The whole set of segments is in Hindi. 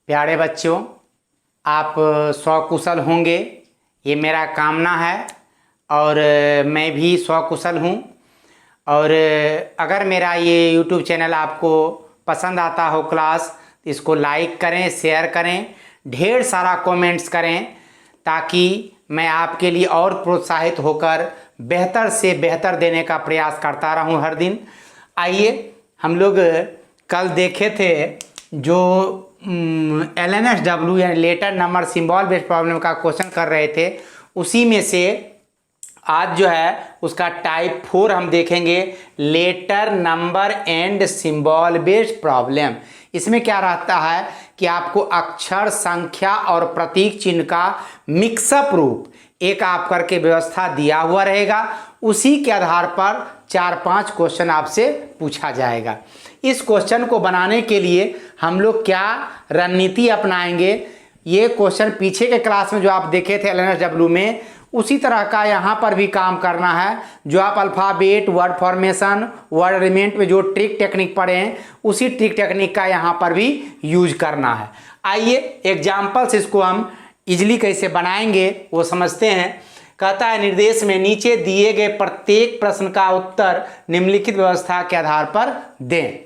प्यारे बच्चों, आप स्वकुशल होंगे, ये मेरा कामना है। और मैं भी स्वकुशल हूँ। और अगर मेरा ये YouTube चैनल आपको पसंद आता हो क्लास, तो इसको लाइक करें, शेयर करें, ढेर सारा कमेंट्स करें, ताकि मैं आपके लिए और प्रोत्साहित होकर बेहतर से बेहतर देने का प्रयास करता रहूं हर दिन। आइए, हम लोग कल देखे थे जो LNSW यानी letter number symbol based problem का क्वेश्चन कर रहे थे, उसी में से आज जो है उसका टाइप 4 हम देखेंगे, letter number and symbol based problem. इसमें क्या रहता है कि आपको अक्षर, संख्या और प्रतीक चिन्ह का मिक्सअप रूप एक आप करके व्यवस्था दिया हुआ रहेगा। उसी के आधार पर 4-5 क्वेश्चन आपसे पूछा जाएगा। इस क्वेश्चन को बनाने के लिए हम लोग क्या रणनीति अपनाएंगे, ये क्वेश्चन पीछे के क्लास में जो आप देखे थे LNSW में, उसी तरह का यहाँ पर भी काम करना है। जो आप alphabet, word formation, word element में जो ट्रिक टेक्निक पढ़े हैं, उसी ट्रिक टेक्निक का यहाँ पर भी यूज करना है। आइए एग्जाम्पल से इसको हम इजली कैसे बनाएंगे वो समझते हैं। कहता है, निर्देश में नीचे दिए गए प्रत्येक प्रश्न का उत्तर निम्नलिखित व्यवस्था के आधार पर दें।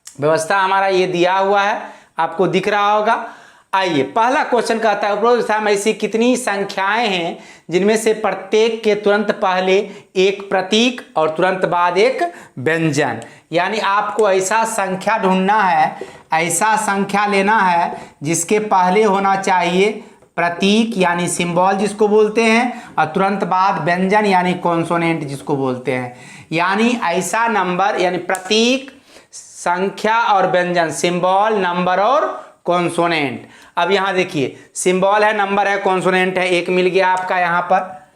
व्यवस्था हमारा ये दिया हुआ है, आपको दिख रहा होगा। आइए, पहला क्वेश्चन कहता है, उपरोक्त व्यवस्था में ऐसी कितनी संख्याएं हैं जिनमें से प्रत्येक के तुरंत पहले एक प्रतीक और तुरंत बाद एक व्यंजन। यानी आपको ऐसा संख्या ढूंढना है, ऐसा संख्या लेना है जिसके पहले होना चाहिए प्रतीक यानी सिंबल जिसको बोलते हैं, और तुरंत बाद व्यंजन यानी कॉन्सोनेंट जिसको बोलते हैं। यानी ऐसा नंबर यानी प्रतीक, संख्या और व्यंजन, सिंबल, नंबर और कॉन्सोनेंट। अब यहाँ देखिए, सिंबल है, नंबर है, कॉन्सोनेंट है, एक मिल गया आपका यहाँ पर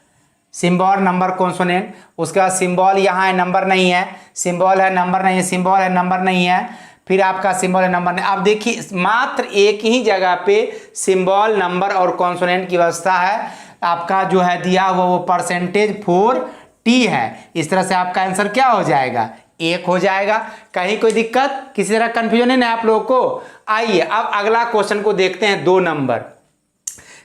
सिंबल, नंबर, कॉन्सोनेंट। उसके बाद सिंबल यहाँ है, नंबर नहीं है, सिंबल है, नंबर नहीं है, सिंबल है, नंबर नहीं है, फिर आपका सिंबल है, नंबर नहीं। अब देखिए, मात्र एक ही जगह पे सिंबल, नंबर और कॉन्सोनेंट की व्यवस्था है। आपका जो है दिया हुआ वो %4T है। इस तरह से आपका आंसर क्या हो जाएगा, 1 हो जाएगा। कहीं कोई दिक्कत, किसी तरह कंफ्यूजन नहीं है आप लोगों को। आइए अब अगला क्वेश्चन को देखते हैं। 2 नंबर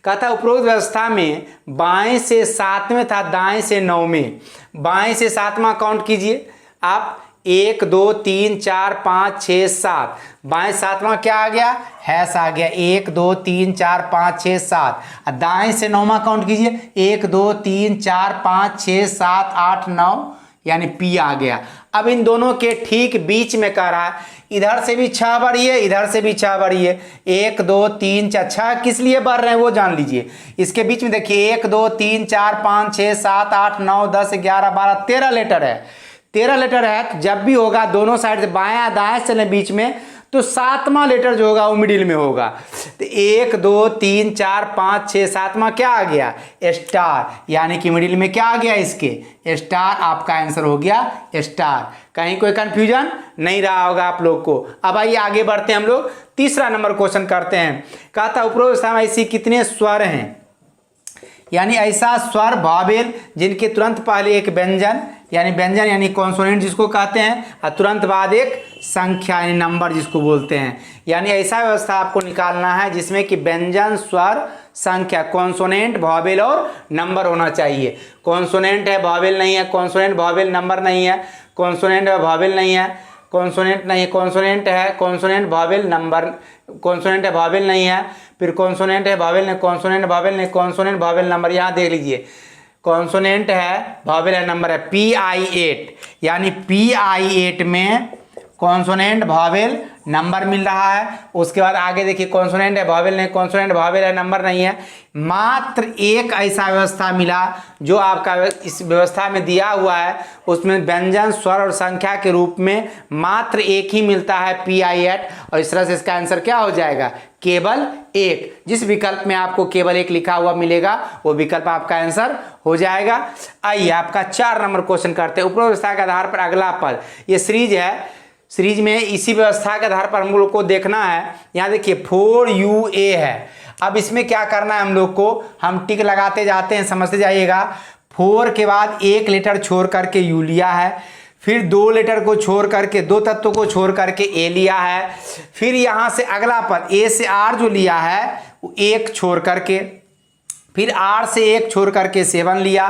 कहता है, उपरोक्त व्यवस्था में बाएं से 7वें था दाएं से 9वें। बाएं से 7वां काउंट कीजिए आप, 1 2 3 4 5 6 7। बाएं 7वां क्या आ गया, हैश आ गया, 1 2 3 4 5 6 7। दाएं से 9वां काउंट कीजिए, 1 2 3 4 5 6 7 8 9, यानी P आ गया। अब इन दोनों के ठीक बीच में कह रहा है, इधर से भी 6 बढ़िए, इधर से भी 6 बढ़िए। 1 2 3 4, 6 किस लिए बढ़ रहे हैं वो जान लीजिए। इसके बीच में देखिए, 1 2 3 4 5 6 7 8 9 10 11 12 13 लेटर है। 13 लेटर है, तो जब भी होगा दोनों साइड से बायां दाएं चले बीच में, तो 7वां लेटर जो होगा वो मिडिल में होगा। तो 1 2 3 4 5 6 7वां क्या आ गया, स्टार, यानी कि मिडिल में क्या आ गया, इसके स्टार। आपका आंसर हो गया स्टार। कहीं कोई कंफ्यूजन नहीं रहा होगा आप लोग को। अब आइए आगे बढ़ते हैं, हम लोग तीसरा नंबर क्वेश्चन करते हैं। कहता उपरोक्त व्यवस्था में ऐसी कितने स्वर हैं, यानी ऐसा स्वर भावेल जिनके तुरंत पहले एक व्यंजन यानी व्यंजन यानी कॉन्सोनेंट जिसको कहते हैं, और तुरंत बाद एक संख्या यानी नंबर जिसको बोलते हैं। यानी ऐसा व्यवस्था आपको निकालना है जिसमें कि व्यंजन, स्वर, संख्या, कॉन्सोनेंट, भावेल और नंबर होना चाहिए। कॉन्सोनेंट है, भावेल नहीं है, कॉन्सोनेंट, भावेल, नंबर नहीं है, कॉन्सोनेंट है, भावेल नहीं है, कॉन्सोनेंट नहीं है, कॉन्सोनेंट है, कॉन्सोनेंट, भावेल, नंबर, कॉन्सोनेंट है, भावेल नहीं है, फिर कॉन्सोनेंट है, भावेल नहीं, कॉन्सोनेंट, भावेल नहीं, कॉन्सोनेंट, भावेल, नंबर। यहाँ देख लीजिए, कॉन्सोनेंट है, भावेल है, नंबर है, PI8। यानी PI8 में कॉन्सोनेंट, भावेल, नंबर मिल रहा है। उसके बाद आगे देखिए, कॉन्सोनेंट है, भावेल नहीं, कॉन्सोनेंट, भावेल है, नंबर नहीं है। मात्र एक ऐसा व्यवस्था मिला जो आपका इस व्यवस्था में दिया हुआ है, उसमें व्यंजन, स्वर और संख्या के रूप में मात्र एक ही मिलता है, PI8। और इस तरह से इसका आंसर क्या हो जाएगा, केवल 1। जिस विकल्प में आपको केवल 1 लिखा हुआ मिलेगा, वो विकल्प आपका आंसर हो जाएगा। आइए आपका 4 नंबर क्वेश्चन करते हैं। उपरोक्त व्यवस्था के आधार पर अगला पद, ये सीरीज है, सीरीज में इसी व्यवस्था के आधार पर हम लोग को देखना है। यहाँ देखिए 4UA है। अब इसमें क्या करना है हम लोग को, हम टिक लगाते जाते हैं, समझते जाइएगा। 4 के बाद एक लेटर छोड़ करके U लिया है, फिर 2 लेटर को छोड़ करके 2 तत्वों को छोड़ करके ए लिया है। फिर यहाँ से अगला पद ए से आर जो लिया है वो 1 छोड़ करके, फिर आर से 1 छोड़ करके 7 लिया,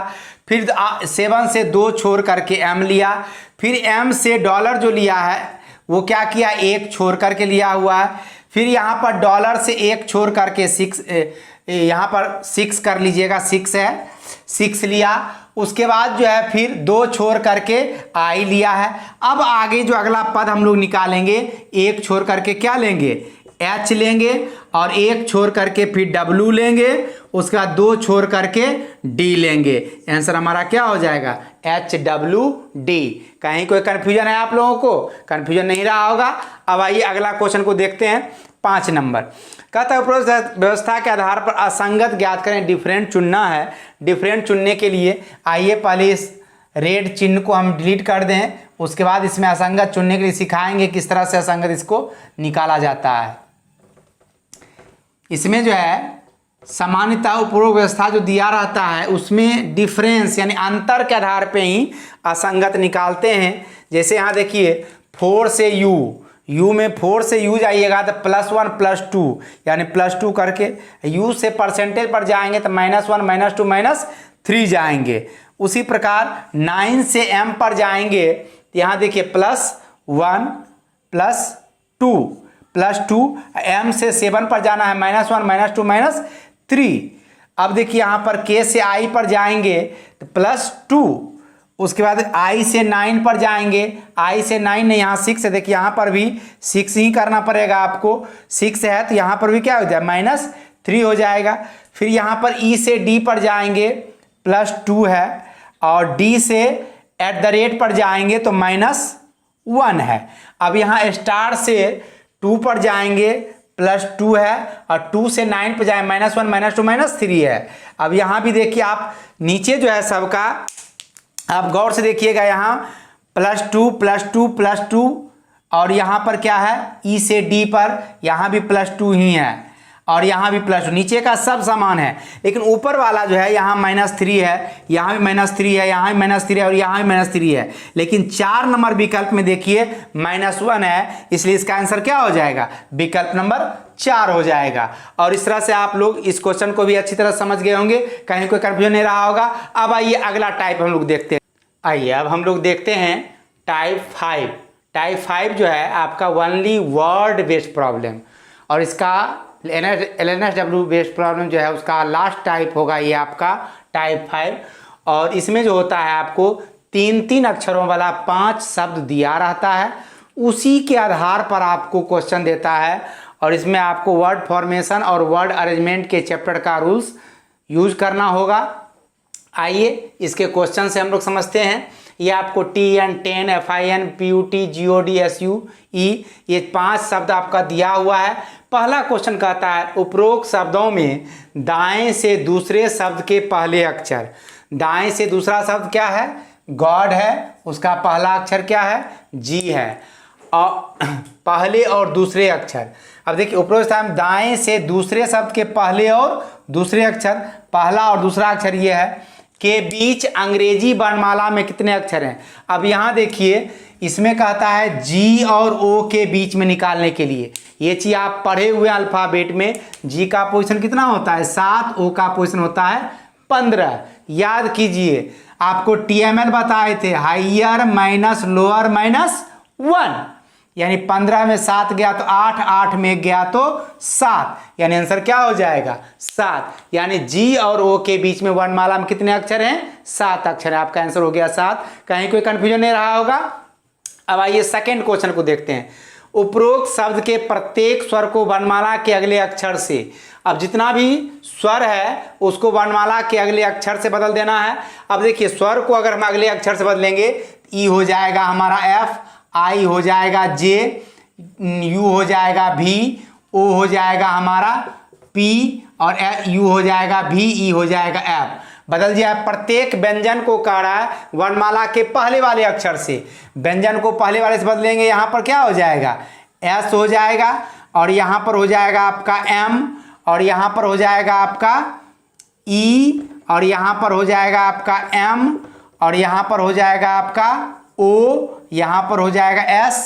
फिर 7 से 2 छोड़ करके एम लिया, फिर एम से डॉलर जो लिया है वो क्या किया 1 छोड़ करके लिया हुआ है। फिर यहाँ पर डॉलर से 1 छोड़ करके 6, यहाँ पर 6 कर लीजिएगा, 6 है, 6 लिया। उसके बाद जो है फिर 2 छोड़ करके आई लिया है। अब आगे जो अगला पद हम लोग निकालेंगे 1 छोड़ करके क्या लेंगे एच लेंगे, और 1 छोड़ करके फिर डब्लू लेंगे, उसके बाद 2 छोड़ करके डी लेंगे। आंसर हमारा क्या हो जाएगा HWD। कहीं कोई कन्फ्यूजन है आप लोगों को? कन्फ्यूजन नहीं रहा होगा। अब आइए अगला क्वेश्चन को देखते हैं। 5 नंबर कहता है उपरोक्त व्यवस्था के आधार पर असंगत ज्ञात करें। डिफरेंट चुनना है। डिफरेंट चुनने के लिए आइए पहले इस रेड चिन्ह को हम डिलीट कर दें, उसके बाद इसमें असंगत चुनने के लिए सिखाएंगे किस तरह से असंगत इसको निकाला जाता है। इसमें जो है सामान्यतः उपरोक्त व्यवस्था जो दिया रहता है उसमें डिफरेंस यानी अंतर के आधार पे ही असंगत निकालते हैं। जैसे यहाँ देखिए 4 से यू में 4 से यू जाइएगा तो +1 +2 यानी +2 करके, यू से परसेंटेज पर जाएंगे तो -1 -2 -3 जाएंगे। उसी प्रकार 9 से m पर जाएंगे तो यहाँ देखिए +1 +2 m से 7 पर जाना है -1 -2 -3। अब देखिए यहाँ पर k से i पर जाएंगे तो +2, उसके बाद i से 9 पर जाएंगे, i से 9 नहीं यहाँ 6 है, देखिए यहाँ पर भी 6 ही करना पड़ेगा आपको, 6 है तो यहाँ पर भी क्या हो जाए -3 हो जाएगा। फिर यहाँ पर e से d पर जाएंगे +2 है, और d से @ पर जाएंगे तो -1 है। अब यहाँ स्टार से 2 पर जाएंगे +2 है, और 2 से 9 पर जाए -1 -2 -3 है। अब यहाँ भी देखिए आप नीचे जो है सबका आप गौर से देखिएगा, यहाँ +2 और यहाँ पर क्या है ई से डी पर यहाँ भी +2 ही है, और यहाँ भी +2, नीचे का सब समान है, लेकिन ऊपर वाला जो है यहाँ -3 है, यहाँ भी -3 है, यहाँ भी -3 है, और यहाँ भी -3 है। लेकिन 4 नंबर विकल्प में देखिए -1 है, इसलिए इसका आंसर क्या हो जाएगा विकल्प नंबर 4 हो जाएगा। और इस तरह से आप लोग इस क्वेश्चन को भी अच्छी तरह समझ गए होंगे, कहीं कोई कंफ्यूजन नहीं रहा होगा। अब आइए अगला टाइप हम लोग देखते हैं। आइए अब हम लोग देखते हैं टाइप 5। टाइप 5 जो है आपका ओनली वर्ड बेस्ड प्रॉब्लम, और इसका LNSW बेस्ड प्रॉब्लम जो है उसका लास्ट टाइप होगा ये आपका टाइप 5। और इसमें जो होता है आपको 3 अक्षरों वाला 5 शब्द दिया रहता है, उसी के आधार पर आपको क्वेश्चन देता है, और इसमें आपको वर्ड फॉर्मेशन और वर्ड अरेंजमेंट के चैप्टर का रूल्स यूज करना होगा। आइए इसके क्वेश्चन से हम लोग समझते हैं। ये आपको TN, TEN, FIN, PUT, GOD, SUE ये 5 शब्द आपका दिया हुआ है। पहला क्वेश्चन कहता है उपरोक्त शब्दों में दाएं से दूसरे शब्द के पहले अक्षर, दाएं से दूसरा शब्द क्या है गॉड है, उसका पहला अक्षर क्या है G है, और पहले और दूसरे अक्षर। अब देखिए उपरोक्त शब्द दाएं से दूसरे शब्द के पहले और दूसरे अक्षर, पहला और दूसरा अक्षर ये है, के बीच अंग्रेजी वर्णमाला में कितने अक्षर हैं। अब यहाँ देखिए इसमें कहता है G और O के बीच में निकालने के लिए, ये चीज आप पढ़े हुए अल्फाबेट में G का पोजीशन कितना होता है 7, O का पोजीशन होता है 15। याद कीजिए आपको TML बताए थे हायर माइनस लोअर -1, यानी 15 में 7 गया तो 8, 8 में गया तो 7, यानी आंसर क्या हो जाएगा 7। यानी G और O के बीच में वर्णमाला में कितने अक्षर हैं 7 अक्षर है, आपका आंसर हो गया 7। कहीं कोई कंफ्यूजन नहीं रहा होगा। अब आइए सेकंड क्वेश्चन को देखते हैं। उपरोक्त शब्द के प्रत्येक स्वर को वर्णमाला के अगले अक्षर से, अब जितना भी स्वर है उसको वर्णमाला के अगले अक्षर से बदल देना है। अब देखिए स्वर को अगर हम अगले अक्षर से बदलेंगे, ई हो जाएगा हमारा F, आई हो जाएगा J, यू हो जाएगा V, O हो जाएगा हमारा P, और U हो जाएगा V, E हो जाएगा F। बदल दिया है। प्रत्येक व्यंजन को कह रहा है वर्णमाला के पहले वाले अक्षर से, व्यंजन को पहले वाले से बदलेंगे, यहाँ पर क्या हो जाएगा S हो जाएगा, और यहाँ पर हो जाएगा आपका M, और यहाँ पर हो जाएगा आपका E, और यहाँ पर हो जाएगा आपका M, और यहाँ पर हो जाएगा आपका O, यहाँ पर हो जाएगा S,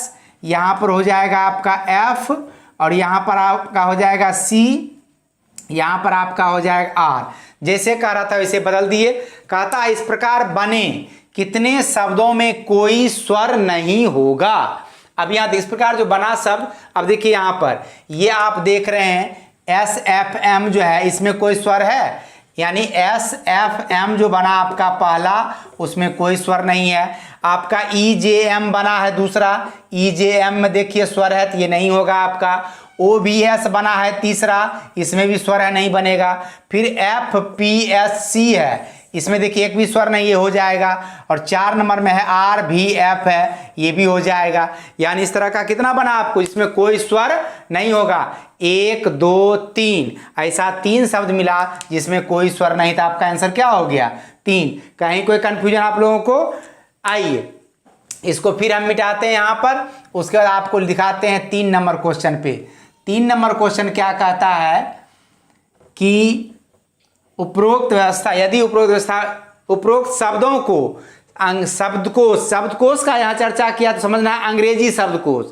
यहाँ पर हो जाएगा आपका F, और यहाँ पर आपका हो जाएगा C, यहाँ पर आपका हो जाएगा R। जैसे कह रहा था वैसे बदल दिए। कहता इस प्रकार बने कितने शब्दों में कोई स्वर नहीं होगा। अब यहाँ इस प्रकार जो बना शब्द, अब देखिए यहाँ पर ये आप देख रहे हैं SFM जो है, इसमें कोई स्वर है, यानी SFM जो बना आपका पहला, उसमें कोई स्वर नहीं है। आपका EJM बना है दूसरा, EJM में देखिए स्वर है तो ये नहीं होगा आपका। OBS बना है तीसरा, इसमें भी स्वर है, नहीं बनेगा। फिर FPSC है, इसमें देखिए एक भी स्वर नहीं, ये हो जाएगा। और 4 नंबर में है RVF है, ये भी हो जाएगा। यानी इस तरह का कितना बना आपको, इसमें कोई स्वर नहीं होगा। 1 2 3 ऐसा 3 शब्द मिला जिसमें कोई स्वर नहीं था। आपका आंसर क्या हो गया, 3। कहीं कोई कंफ्यूजन आप लोगों को? आइए इसको फिर हम मिटाते हैं यहाँ पर, उसके बाद आपको दिखाते हैं 3 नंबर क्वेश्चन पे। 3 नंबर क्वेश्चन क्या कहता है कि उपरोक्त व्यवस्था, यदि उपरोक्त शब्दों को शब्दकोश का यहाँ चर्चा किया तो समझना है अंग्रेजी शब्दकोश।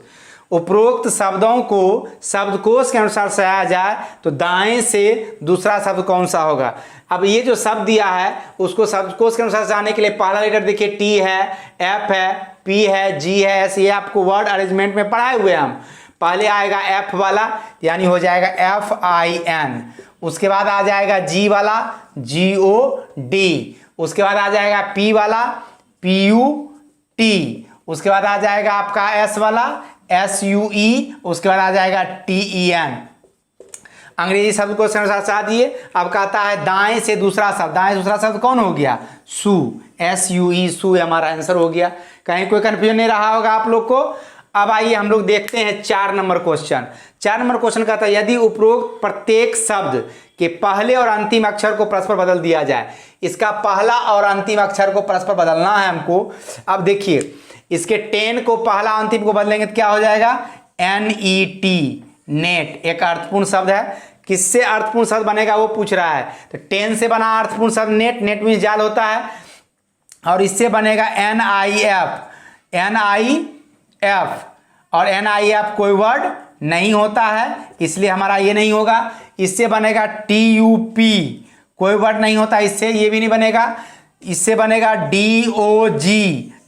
उपरोक्त शब्दों को शब्दकोश के अनुसार सजाया जाए तो दाएं से दूसरा शब्द कौन सा होगा। अब ये जो शब्द दिया है उसको शब्दकोश के अनुसार सजाने के लिए पहला लेटर देखिए T है, F है, P है, G है, S। ये आपको वर्ड अरेंजमेंट में पढ़ाए हुए हम। पहले आएगा F वाला, यानी हो जाएगा FIN। उसके बाद आ जाएगा G वाला, GOD। उसके बाद आ जाएगा P वाला, PUT। उसके बाद आ जाएगा आपका S वाला, SUE। उसके बाद आ जाएगा TEN। अंग्रेजी शब्द को साथ दिए। अब कहता है दाएं से दूसरा शब्द, दाएं दूसरा शब्द कौन हो गया, सू, SUE, सू हमारा आंसर हो गया। कहीं कोई कंफ्यूजन नहीं रहा होगा आप लोग को। अब आइए हम लोग देखते हैं 4 नंबर क्वेश्चन। 4 नंबर क्वेश्चन कहता है यदि उपरोक्त प्रत्येक शब्द के पहले और अंतिम अक्षर को परस्पर बदल दिया जाए। इसका पहला और अंतिम अक्षर को परस्पर बदलना है हमको। अब देखिए इसके 10 को पहला अंतिम को बदलेंगे तो क्या हो जाएगा, NET, नेट। एक अर्थपूर्ण शब्द है, किससे अर्थपूर्ण शब्द बनेगा वो पूछ रहा है। तो 10 से बना अर्थपूर्ण शब्द नेट, नेट मीन्स जाल होता है। और इससे बनेगा NIF, और NIF कोई वर्ड नहीं होता है, इसलिए हमारा ये नहीं होगा। इससे बनेगा TUP, कोई वर्ड नहीं होता इससे, ये भी नहीं बनेगा। इससे बनेगा DOG,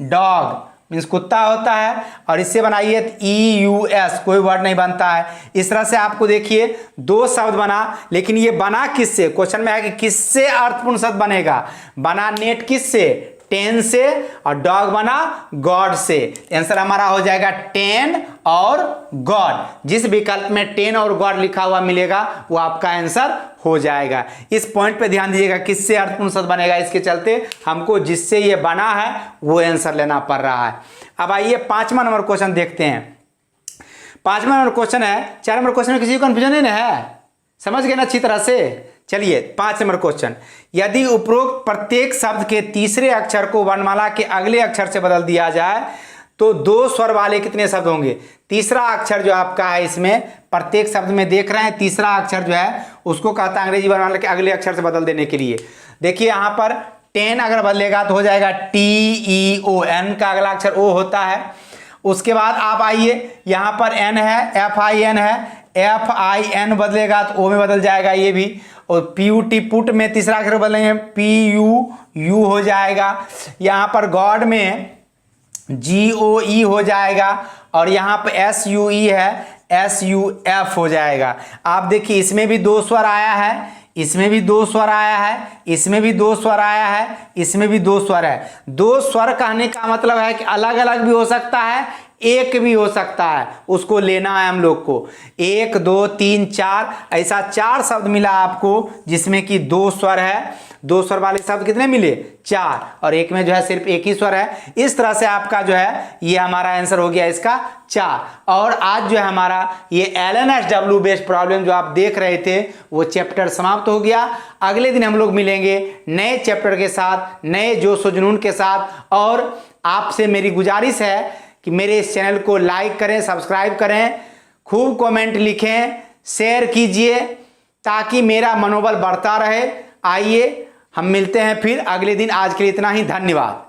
डॉग मीन्स कुत्ता होता है। और इससे बनाइए EUS, कोई वर्ड नहीं बनता है। इस तरह से आपको देखिए 2 शब्द बना, लेकिन ये बना किससे, क्वेश्चन में है कि किससे अर्थपूर्ण शब्द बनेगा। बना नेट किससे, 10 से, और डॉग बना गॉड से। आंसर हमारा हो जाएगा 10 और गॉड। जिस विकल्प में 10 और गॉड लिखा हुआ मिलेगा वो आपका आंसर हो जाएगा। इस पॉइंट पे ध्यान दीजिएगा, किससे अर्थपूर्ण शब्द बनेगा, इसके चलते हमको जिससे ये बना है वो आंसर लेना पड़ रहा है। अब आइए 5वां नंबर क्वेश्चन देखते हैं। 5वां नंबर क्वेश्चन है, 4 नंबर क्वेश्चन में किसी को कंफ्यूजन नहीं है, समझ गए ना अच्छी तरह से। चलिए 5 नंबर क्वेश्चन, यदि उपरोक्त प्रत्येक शब्द के तीसरे अक्षर को वर्णमाला के अगले अक्षर से बदल दिया जाए तो 2 स्वर वाले कितने शब्द होंगे। तीसरा अक्षर जो आपका है, इसमें प्रत्येक शब्द में देख रहे हैं तीसरा अक्षर जो है उसको कहता है अंग्रेजी वर्णमाला के अगले अक्षर से बदल देने के लिए। देखिए यहाँ पर 10 अगर बदलेगा तो हो जाएगा TEO, N का अगला अक्षर O होता है। उसके बाद आप आइए, यहाँ पर N है, FIN है, FIN बदलेगा तो O में बदल जाएगा ये भी। और PUT, पुट में तीसरा अक्षर बदलेंगे PUU हो जाएगा। यहाँ पर गॉड में GOE हो जाएगा, और यहाँ पर SUE है, SUF हो जाएगा। आप देखिए इसमें भी 2 स्वर आया है, इसमें भी 2 स्वर आया है, इसमें भी 2 स्वर आया है, इसमें भी 2 स्वर है। 2 स्वर कहने का मतलब है कि अलग अलग भी हो सकता है, एक भी हो सकता है, उसको लेना है हम लोग को। 1 2 3 4 ऐसा 4 शब्द मिला आपको जिसमें कि 2 स्वर है। 2 स्वर वाले शब्द कितने मिले, 4, और एक में जो है सिर्फ एक ही स्वर है। इस तरह से आपका जो है ये हमारा आंसर हो गया इसका 4। और आज जो है हमारा ये LNSW बेस्ड प्रॉब्लम जो आप देख रहे थे वो चैप्टर समाप्त हो गया। अगले दिन हम लोग मिलेंगे नए चैप्टर के साथ, नए जोश और जुनून के साथ। और आपसे मेरी गुजारिश है कि मेरे इस चैनल को लाइक करें, सब्सक्राइब करें, खूब कमेंट लिखें, शेयर कीजिए ताकि मेरा मनोबल बढ़ता रहे। आइए हम मिलते हैं फिर अगले दिन। आज के लिए इतना ही, धन्यवाद।